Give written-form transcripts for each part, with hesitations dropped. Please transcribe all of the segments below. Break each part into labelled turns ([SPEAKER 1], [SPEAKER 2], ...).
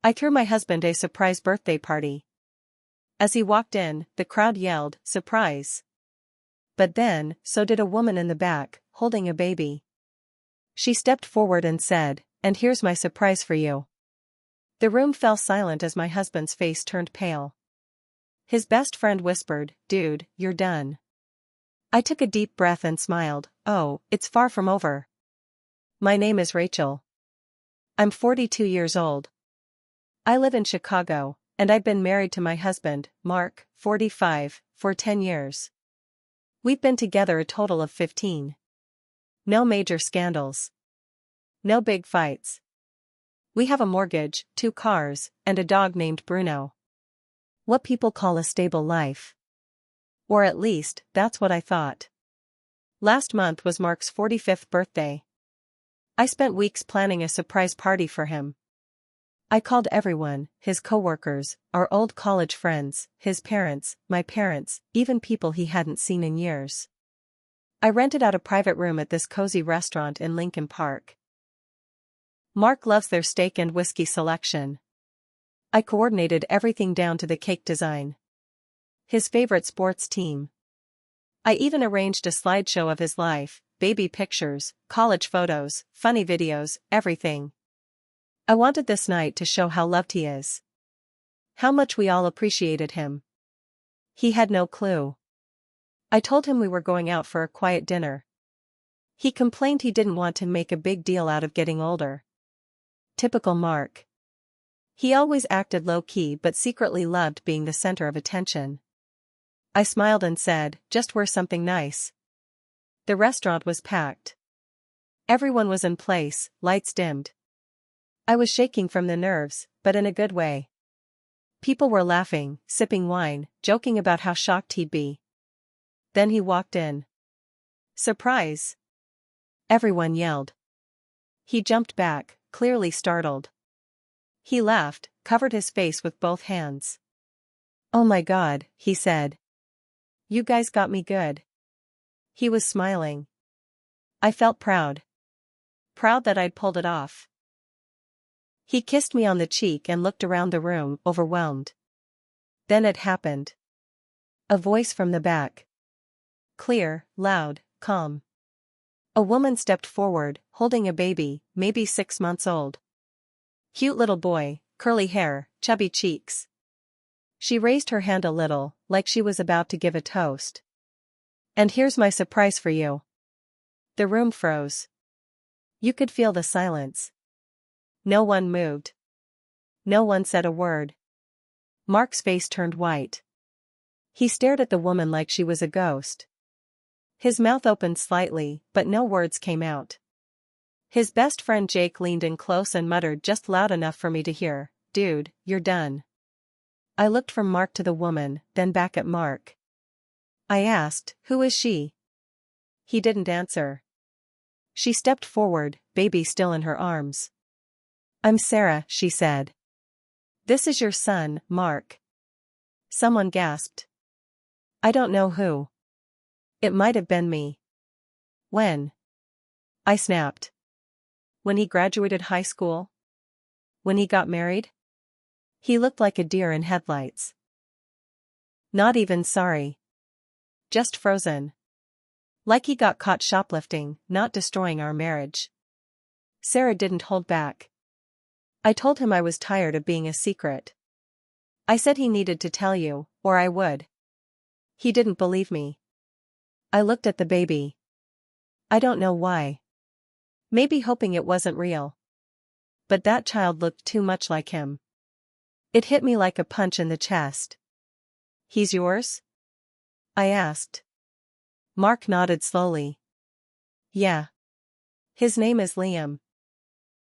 [SPEAKER 1] I threw my husband a surprise birthday party. As he walked in, the crowd yelled, "Surprise!" But then, so did a woman in the back, holding a baby. She stepped forward and said, "And here's my surprise for you." The room fell silent as my husband's face turned pale. His best friend whispered, "Dude, you're done." I took a deep breath and smiled. "Oh, it's far from over. My name is Rachel. I'm 42 years old. I live in Chicago, and I've been married to my husband, Mark, 45, for 10 years. We've been together a total of 15. No major scandals. No big fights. We have a mortgage, 2 cars, and a dog named Bruno. What people call a stable life. Or at least, that's what I thought. Last month was Mark's 45th birthday. I spent weeks planning a surprise party for him. I called everyone, his coworkers, our old college friends, his parents, my parents, even people he hadn't seen in years. I rented out a private room at this cozy restaurant in Lincoln Park. Mark loves their steak and whiskey selection. I coordinated everything down to the cake design. His favorite sports team. I even arranged a slideshow of his life, baby pictures, college photos, funny videos, everything. I wanted this night to show how loved he is. How much we all appreciated him. He had no clue. I told him we were going out for a quiet dinner. He complained he didn't want to make a big deal out of getting older. Typical Mark. He always acted low-key but secretly loved being the center of attention. I smiled and said, "Just wear something nice." The restaurant was packed. Everyone was in place, lights dimmed. I was shaking from the nerves, but in a good way. People were laughing, sipping wine, joking about how shocked he'd be. Then he walked in. "Surprise!" Everyone yelled. He jumped back, clearly startled. He laughed, covered his face with both hands. "Oh my God," he said. "You guys got me good." He was smiling. I felt proud. Proud that I'd pulled it off. He kissed me on the cheek and looked around the room, overwhelmed. Then it happened. A voice from the back. Clear, loud, calm. A woman stepped forward, holding a baby, maybe 6 months old. Cute little boy, curly hair, chubby cheeks. She raised her hand a little, like she was about to give a toast. "And here's my surprise for you." The room froze. You could feel the silence. No one moved. No one said a word. Mark's face turned white. He stared at the woman like she was a ghost. His mouth opened slightly, but no words came out. His best friend Jake leaned in close and muttered just loud enough for me to hear, "Dude, you're done." I looked from Mark to the woman, then back at Mark. I asked, "Who is she?" He didn't answer. She stepped forward, baby still in her arms. "I'm Sarah," she said. "This is your son, Mark." Someone gasped. I don't know who. It might have been me. When? I snapped. When he graduated high school? When he got married? He looked like a deer in headlights. Not even sorry. Just frozen. Like he got caught shoplifting, not destroying our marriage. Sarah didn't hold back. I told him I was tired of being a secret. I said he needed to tell you, or I would. He didn't believe me. I looked at the baby. I don't know why. Maybe hoping it wasn't real. But that child looked too much like him. It hit me like a punch in the chest. "He's yours?" I asked. Mark nodded slowly. "Yeah. His name is Liam."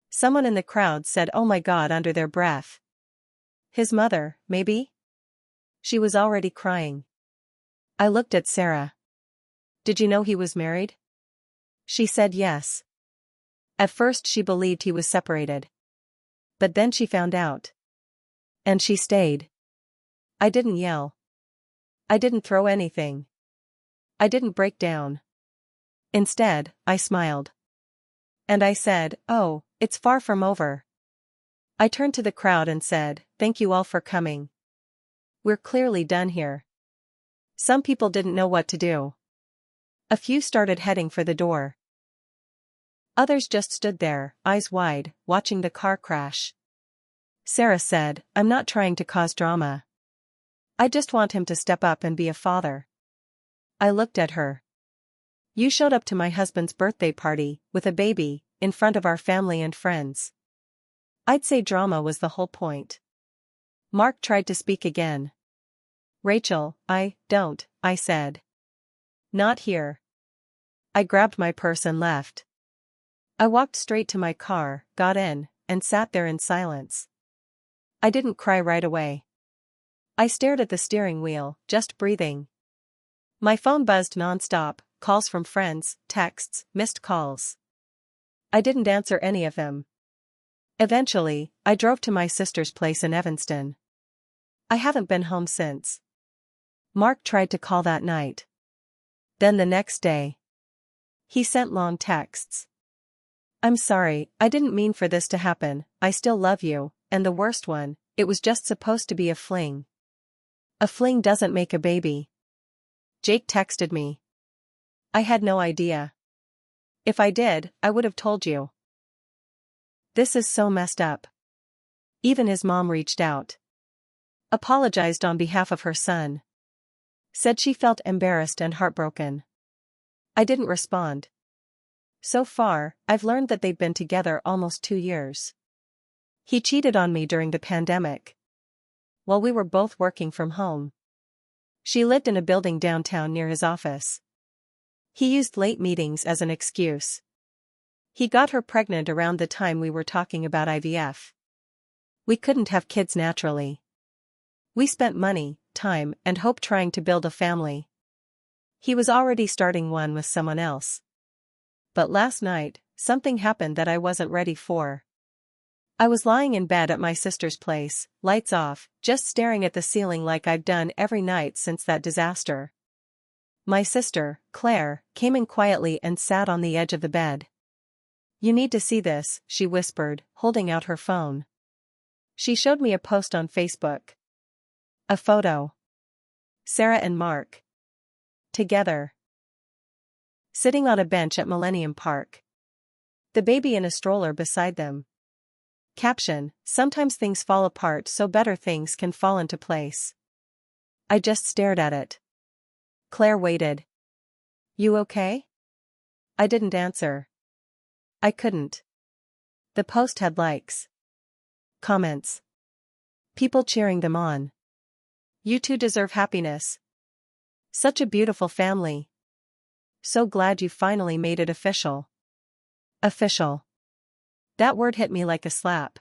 [SPEAKER 1] Someone in the crowd said "Oh my God" under their breath. His mother, maybe? She was already crying. I looked at Sarah. "Did you know he was married?" She said yes. At first she believed he was separated. But then she found out. And she stayed. I didn't yell. I didn't throw anything. I didn't break down. Instead, I smiled. And I said, "Oh, it's far from over." I turned to the crowd and said, "Thank you all for coming. We're clearly done here." Some people didn't know what to do. A few started heading for the door. Others just stood there, eyes wide, watching the car crash. Sarah said, "I'm not trying to cause drama. I just want him to step up and be a father." I looked at her. "You showed up to my husband's birthday party, with a baby, in front of our family and friends. I'd say drama was the whole point." Mark tried to speak again. "Rachel, I said. "Not here." I grabbed my purse and left. I walked straight to my car, got in, and sat there in silence. I didn't cry right away. I stared at the steering wheel, just breathing. My phone buzzed nonstop, calls from friends, texts, missed calls. I didn't answer any of them. Eventually, I drove to my sister's place in Evanston. I haven't been home since. Mark tried to call that night. Then the next day. He sent long texts. "I'm sorry, I didn't mean for this to happen, I still love you, and the worst one, it was just supposed to be a fling." "A fling doesn't make a baby." Jake texted me. "I had no idea. If I did, I would have told you." This is so messed up. Even his mom reached out. Apologized on behalf of her son. Said she felt embarrassed and heartbroken. I didn't respond. So far, I've learned that they've been together almost 2 years. He cheated on me during the pandemic. While we were both working from home. She lived in a building downtown near his office. He used late meetings as an excuse. He got her pregnant around the time we were talking about IVF. We couldn't have kids naturally. We spent money, time, and hope trying to build a family. He was already starting one with someone else. But last night, something happened that I wasn't ready for. I was lying in bed at my sister's place, lights off, just staring at the ceiling like I've done every night since that disaster. My sister, Claire, came in quietly and sat on the edge of the bed. "You need to see this," she whispered, holding out her phone. She showed me a post on Facebook. A photo. Sarah and Mark. Together. Sitting on a bench at Millennium Park. The baby in a stroller beside them. Caption, "Sometimes things fall apart so better things can fall into place." I just stared at it. Claire waited. "You okay?" I didn't answer. I couldn't. The post had likes. Comments. People cheering them on. "You two deserve happiness. Such a beautiful family. So glad you finally made it official." Official. That word hit me like a slap.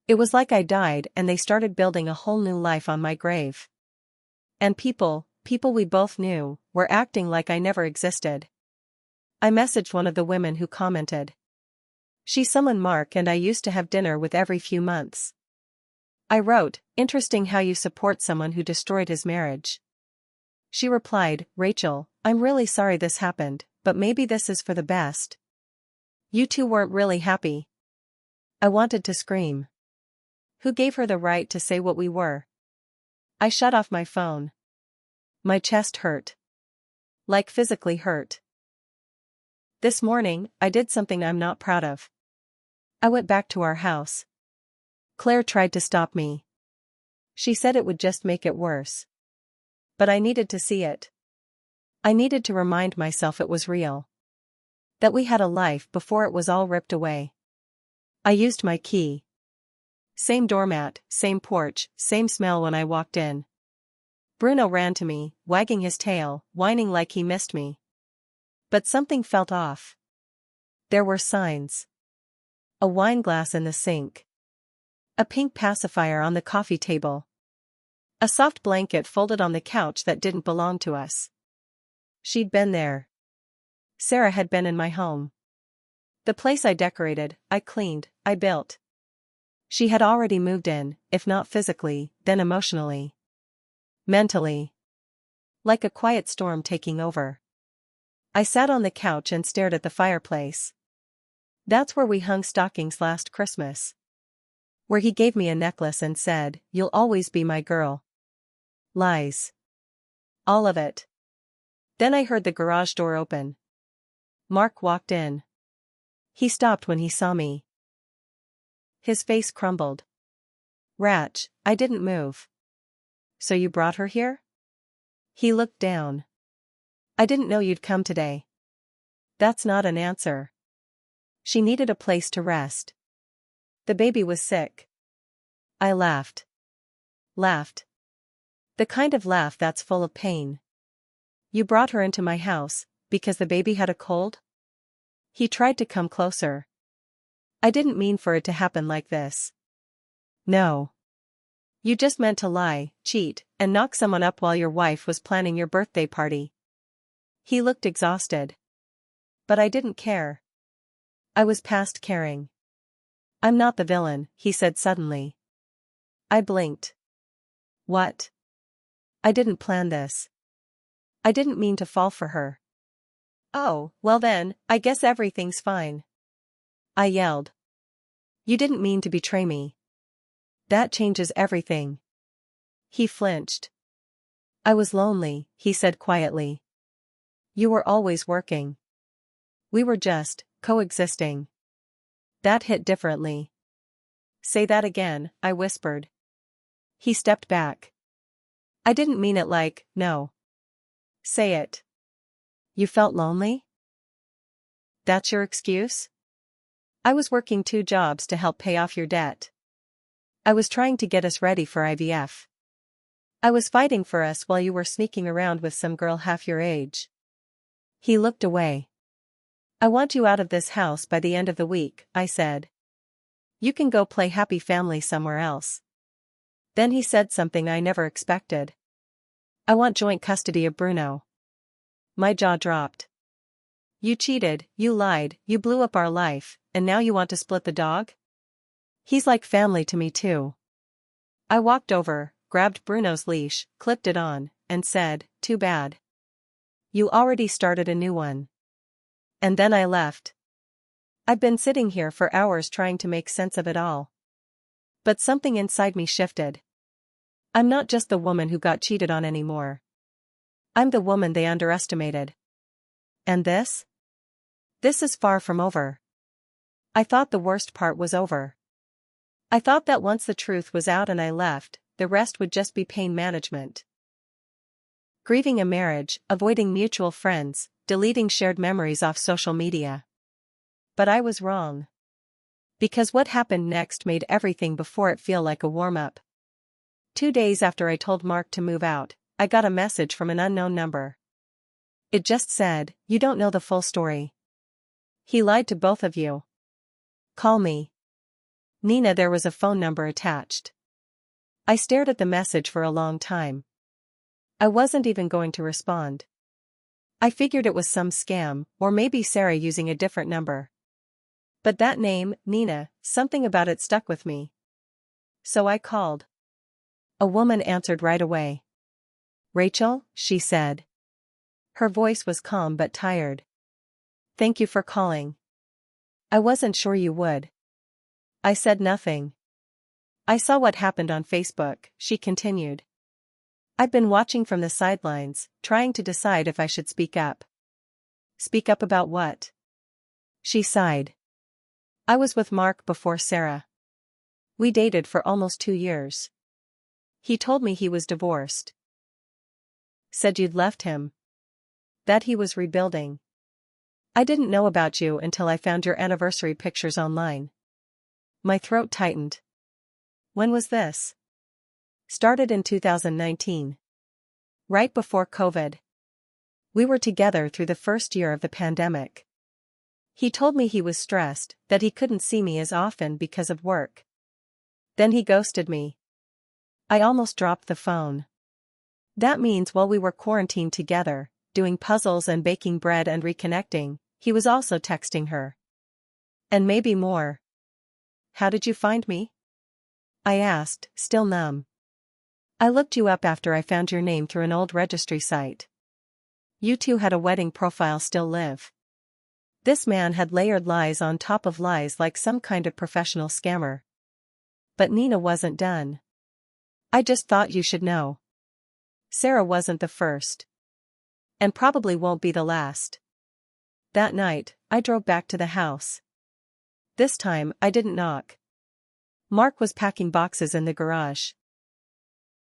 [SPEAKER 1] It was like I died and they started building a whole new life on my grave. And people we both knew, were acting like I never existed. I messaged one of the women who commented. "She's someone Mark and I used to have dinner with every few months." I wrote, "Interesting how you support someone who destroyed his marriage." She replied, "Rachel, I'm really sorry this happened, but maybe this is for the best. You two weren't really happy." I wanted to scream. Who gave her the right to say what we were? I shut off my phone. My chest hurt. Like physically hurt. This morning, I did something I'm not proud of. I went back to our house. Claire tried to stop me. She said it would just make it worse. But I needed to see it. I needed to remind myself it was real. That we had a life before it was all ripped away. I used my key. Same doormat, same porch, same smell when I walked in. Bruno ran to me, wagging his tail, whining like he missed me. But something felt off. There were signs. A wine glass in the sink. A pink pacifier on the coffee table. A soft blanket folded on the couch that didn't belong to us. She'd been there. Sarah had been in my home. The place I decorated, I cleaned, I built. She had already moved in, if not physically, then emotionally. Mentally. Like a quiet storm taking over. I sat on the couch and stared at the fireplace. That's where we hung stockings last Christmas. Where he gave me a necklace and said, "You'll always be my girl." Lies. All of it. Then I heard the garage door open. Mark walked in. He stopped when he saw me. His face crumbled. "Ratch, I didn't move." "So you brought her here?" He looked down. "I didn't know you'd come today." "That's not an answer." "She needed a place to rest. The baby was sick." I laughed. Laughed. The kind of laugh that's full of pain. "You brought her into my house, because the baby had a cold?" He tried to come closer. "I didn't mean for it to happen like this." "No. You just meant to lie, cheat, and knock someone up while your wife was planning your birthday party." He looked exhausted. But I didn't care. I was past caring. "I'm not the villain," he said suddenly. I blinked. "What?" "I didn't plan this. I didn't mean to fall for her." "Oh, well then, I guess everything's fine." I yelled. "You didn't mean to betray me. That changes everything." He flinched. "I was lonely," he said quietly. "You were always working. We were just coexisting." That hit differently. "Say that again," I whispered. He stepped back. "I didn't mean it like, no." "Say it." "You felt lonely?" "That's your excuse?" "I was working 2 jobs to help pay off your debt. I was trying to get us ready for IVF. I was fighting for us while you were sneaking around with some girl half your age." He looked away. "I want you out of this house by the end of the week," I said. "You can go play happy family somewhere else." Then he said something I never expected. "I want joint custody of Bruno." My jaw dropped. "You cheated, you lied, you blew up our life, and now you want to split the dog? He's like family to me too." I walked over, grabbed Bruno's leash, clipped it on, and said, "Too bad. You already started a new one." And then I left. I've been sitting here for hours trying to make sense of it all. But something inside me shifted. I'm not just the woman who got cheated on anymore. I'm the woman they underestimated. And this? This is far from over. I thought the worst part was over. I thought that once the truth was out and I left, the rest would just be pain management. Grieving a marriage, avoiding mutual friends, deleting shared memories off social media. But I was wrong. Because what happened next made everything before it feel like a warm-up. 2 days after I told Mark to move out, I got a message from an unknown number. It just said, "You don't know the full story. He lied to both of you. Call me." Nina, there was a phone number attached. I stared at the message for a long time. I wasn't even going to respond. I figured it was some scam, or maybe Sarah using a different number. But that name, Nina, something about it stuck with me. So I called. A woman answered right away. "Rachel," she said. Her voice was calm but tired. "Thank you for calling. I wasn't sure you would." I said nothing. "I saw what happened on Facebook," she continued. "I've been watching from the sidelines, trying to decide if I should speak up." "Speak up about what?" She sighed. "I was with Mark before Sarah. We dated for almost 2 years. He told me he was divorced. Said you'd left him. That he was rebuilding. I didn't know about you until I found your anniversary pictures online." My throat tightened. "When was this?" "Started in 2019. Right before COVID. We were together through the first year of the pandemic. He told me he was stressed, that he couldn't see me as often because of work. Then he ghosted me." I almost dropped the phone. That means while we were quarantined together, doing puzzles and baking bread and reconnecting, he was also texting her. And maybe more. "How did you find me?" I asked, still numb. "I looked you up after I found your name through an old registry site. You two had a wedding profile still live." This man had layered lies on top of lies like some kind of professional scammer. But Nina wasn't done. I just thought you should know. Sarah wasn't the first. And probably won't be the last. That night, I drove back to the house. This time, I didn't knock. Mark was packing boxes in the garage.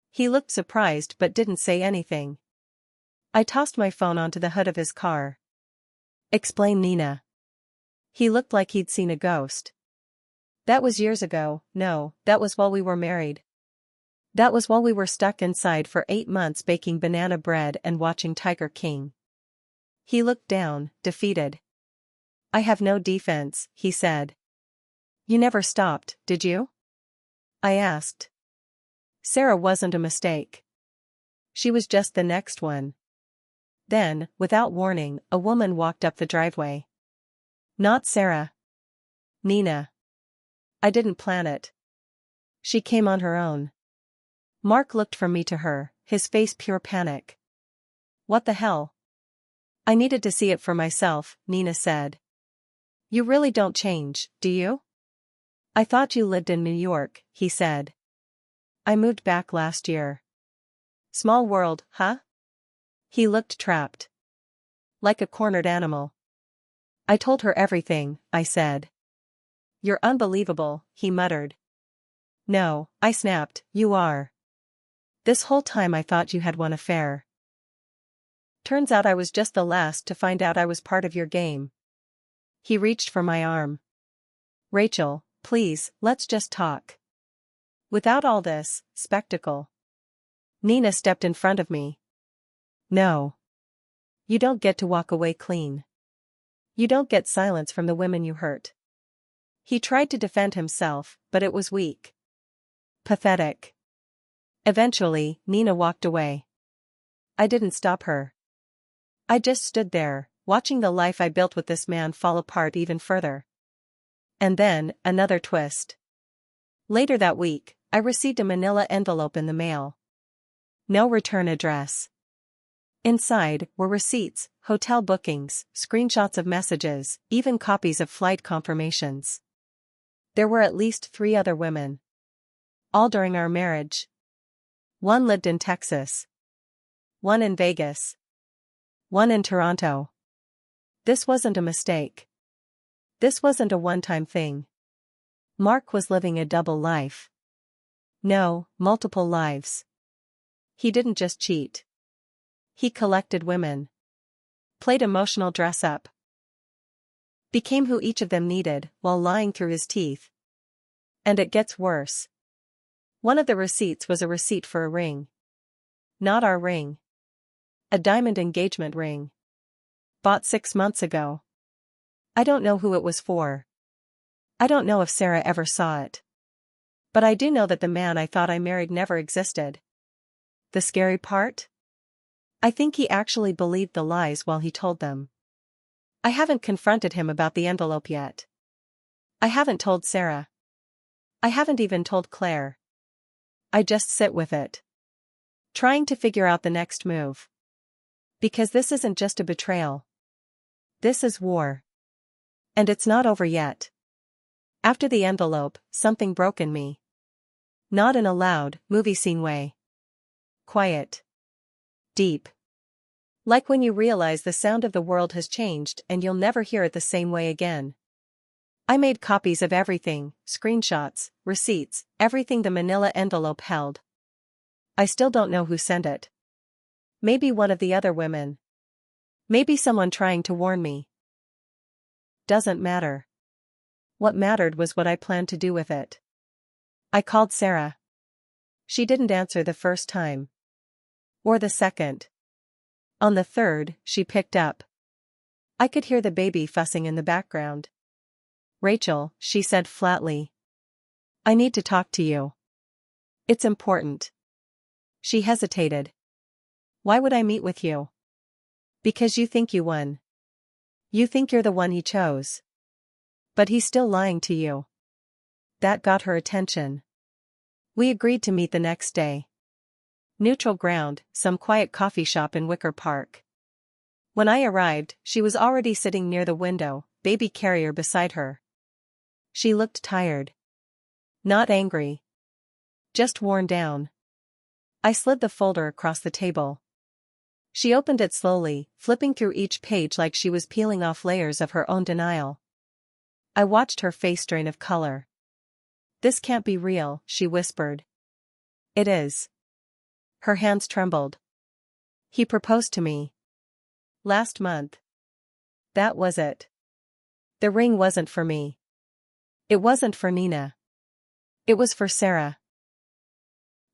[SPEAKER 1] He looked surprised but didn't say anything. I tossed my phone onto the hood of his car. Explained Nina. He looked like he'd seen a ghost. That was years ago. No, that was while we were married. That was while we were stuck inside for 8 months baking banana bread and watching Tiger King. He looked down, defeated. I have no defense, he said. You never stopped, did you? I asked. Sarah wasn't a mistake. She was just the next one. Then, without warning, a woman walked up the driveway. Not Sarah. Nina. I didn't plan it. She came on her own. Mark looked from me to her, his face pure panic. What the hell? I needed to see it for myself, Nina said. You really don't change, do you? I thought you lived in New York, he said. I moved back last year. Small world, huh? He looked trapped. Like a cornered animal. I told her everything, I said. You're unbelievable, he muttered. No, I snapped, you are. This whole time I thought you had one affair. Turns out I was just the last to find out I was part of your game. He reached for my arm. Rachel, please, let's just talk. Without all this spectacle. Nina stepped in front of me. No. You don't get to walk away clean. You don't get silence from the women you hurt. He tried to defend himself, but it was weak. Pathetic. Eventually, Nina walked away. I didn't stop her. I just stood there, watching the life I built with this man fall apart even further. And then, another twist. Later that week, I received a manila envelope in the mail. No return address. Inside were receipts, hotel bookings, screenshots of messages, even copies of flight confirmations. There were at least 3 other women. All during our marriage. One lived in Texas. One in Vegas. One in Toronto. This wasn't a mistake. This wasn't a one-time thing. Mark was living a double life. No, multiple lives. He didn't just cheat. He collected women. Played emotional dress-up. Became who each of them needed while lying through his teeth. And it gets worse. One of the receipts was a receipt for a ring. Not our ring. A diamond engagement ring. Bought 6 months ago. I don't know who it was for. I don't know if Sarah ever saw it. But I do know that the man I thought I married never existed. The scary part? I think he actually believed the lies while he told them. I haven't confronted him about the envelope yet. I haven't told Sarah. I haven't even told Claire. I just sit with it. Trying to figure out the next move. Because this isn't just a betrayal. This is war. And it's not over yet. After the envelope, something broke in me. Not in a loud, movie scene way. Quiet. Deep. Like when you realize the sound of the world has changed and you'll never hear it the same way again. I made copies of everything, screenshots, receipts, everything the manila envelope held. I still don't know who sent it. Maybe one of the other women. Maybe someone trying to warn me. Doesn't matter. What mattered was what I planned to do with it. I called Sarah. She didn't answer the first time. Or the second. On the third, she picked up. I could hear the baby fussing in the background. Rachel, she said flatly. I need to talk to you. It's important. She hesitated. Why would I meet with you? Because you think you won. You think you're the one he chose. But he's still lying to you. That got her attention. We agreed to meet the next day. Neutral ground, some quiet coffee shop in Wicker Park. When I arrived, she was already sitting near the window, baby carrier beside her. She looked tired. Not angry. Just worn down. I slid the folder across the table. She opened it slowly, flipping through each page like she was peeling off layers of her own denial. I watched her face drain of color. "This can't be real," she whispered. "It is." Her hands trembled. "He proposed to me. Last month. That was it. The ring wasn't for me. It wasn't for Nina. It was for Sarah."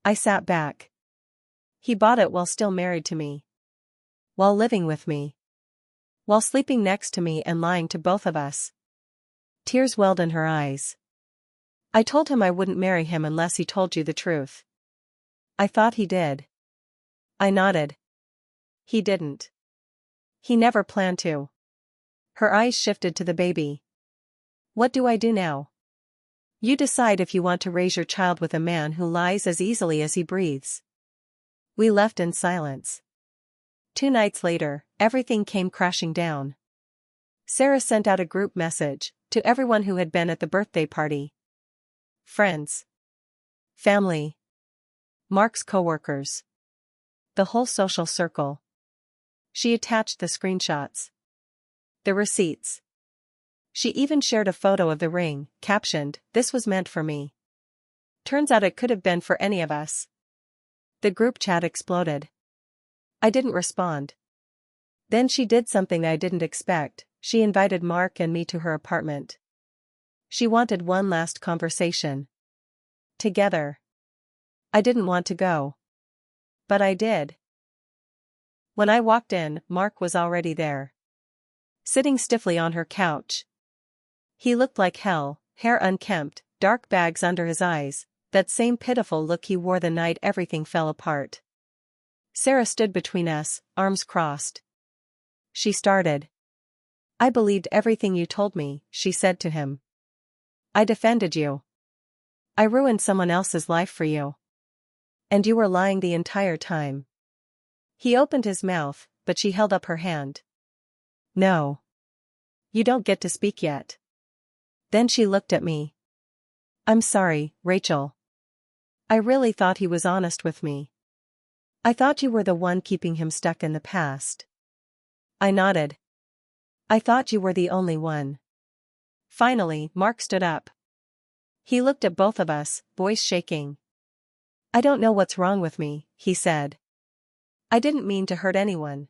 [SPEAKER 1] I sat back. He bought it while still married to me. While living with me. While sleeping next to me and lying to both of us. Tears welled in her eyes. "I told him I wouldn't marry him unless he told you the truth." "I thought he did." I nodded. "He didn't. He never planned to." Her eyes shifted to the baby. "What do I do now?" "You decide if you want to raise your child with a man who lies as easily as he breathes." We left in silence. 2 nights later, everything came crashing down. Sarah sent out a group message to everyone who had been at the birthday party. Friends. Family. Mark's coworkers. The whole social circle. She attached the screenshots. The receipts. She even shared a photo of the ring, captioned, "This was meant for me." Turns out it could have been for any of us. The group chat exploded. I didn't respond. Then she did something I didn't expect. She invited Mark and me to her apartment. She wanted one last conversation. Together. I didn't want to go. But I did. When I walked in, Mark was already there. Sitting stiffly on her couch. He looked like hell, hair unkempt, dark bags under his eyes, that same pitiful look he wore the night everything fell apart. Sarah stood between us, arms crossed. She started. "I believed everything you told me," she said to him. "I defended you. I ruined someone else's life for you. And you were lying the entire time." He opened his mouth, but she held up her hand. "No. You don't get to speak yet." Then she looked at me. "I'm sorry, Rachel. I really thought he was honest with me. I thought you were the one keeping him stuck in the past." I nodded. "I thought you were the only one." Finally, Mark stood up. He looked at both of us, voice shaking. "I don't know what's wrong with me," he said. "I didn't mean to hurt anyone.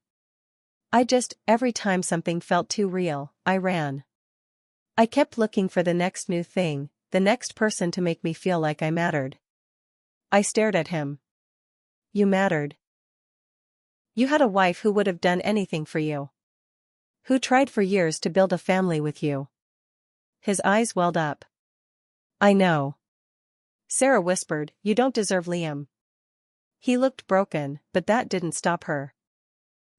[SPEAKER 1] Every time something felt too real, I ran. I kept looking for the next new thing, the next person to make me feel like I mattered." I stared at him. "You mattered. You had a wife who would have done anything for you. Who tried for years to build a family with you." His eyes welled up. "I know." Sarah whispered, "You don't deserve Liam." He looked broken, but that didn't stop her.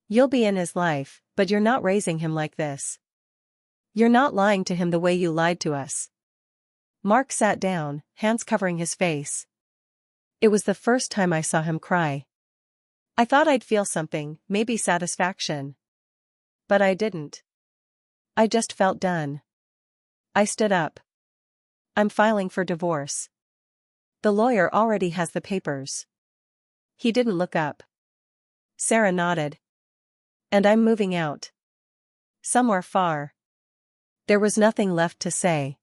[SPEAKER 1] "You'll be in his life, but you're not raising him like this. You're not lying to him the way you lied to us." Mark sat down, hands covering his face. It was the first time I saw him cry. I thought I'd feel something, maybe satisfaction. But I didn't. I just felt done. I stood up. "I'm filing for divorce. The lawyer already has the papers." He didn't look up. Sarah nodded. "And I'm moving out. Somewhere far." There was nothing left to say.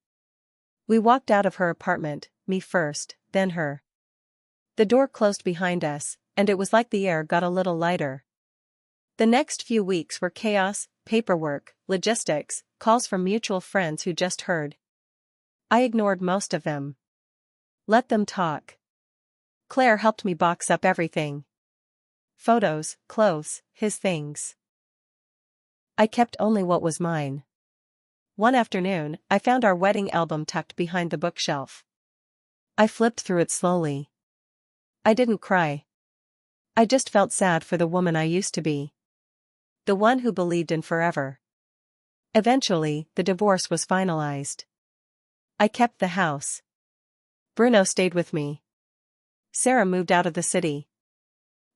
[SPEAKER 1] We walked out of her apartment, me first, then her. The door closed behind us, and it was like the air got a little lighter. The next few weeks were chaos, paperwork, logistics, calls from mutual friends who just heard. I ignored most of them. Let them talk. Claire helped me box up everything. Photos, clothes, his things. I kept only what was mine. One afternoon, I found our wedding album tucked behind the bookshelf. I flipped through it slowly. I didn't cry. I just felt sad for the woman I used to be. The one who believed in forever. Eventually, the divorce was finalized. I kept the house. Bruno stayed with me. Sarah moved out of the city.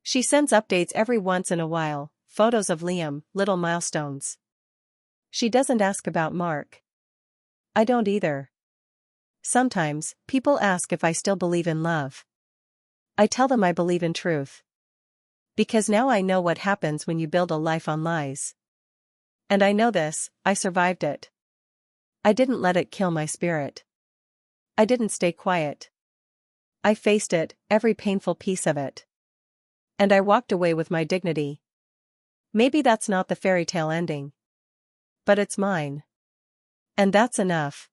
[SPEAKER 1] She sends updates every once in a while, photos of Liam, little milestones. She doesn't ask about Mark. I don't either. Sometimes, people ask if I still believe in love. I tell them I believe in truth. Because now I know what happens when you build a life on lies. And I know this, I survived it. I didn't let it kill my spirit. I didn't stay quiet. I faced it, every painful piece of it. And I walked away with my dignity. Maybe that's not the fairy tale ending. But it's mine. And that's enough.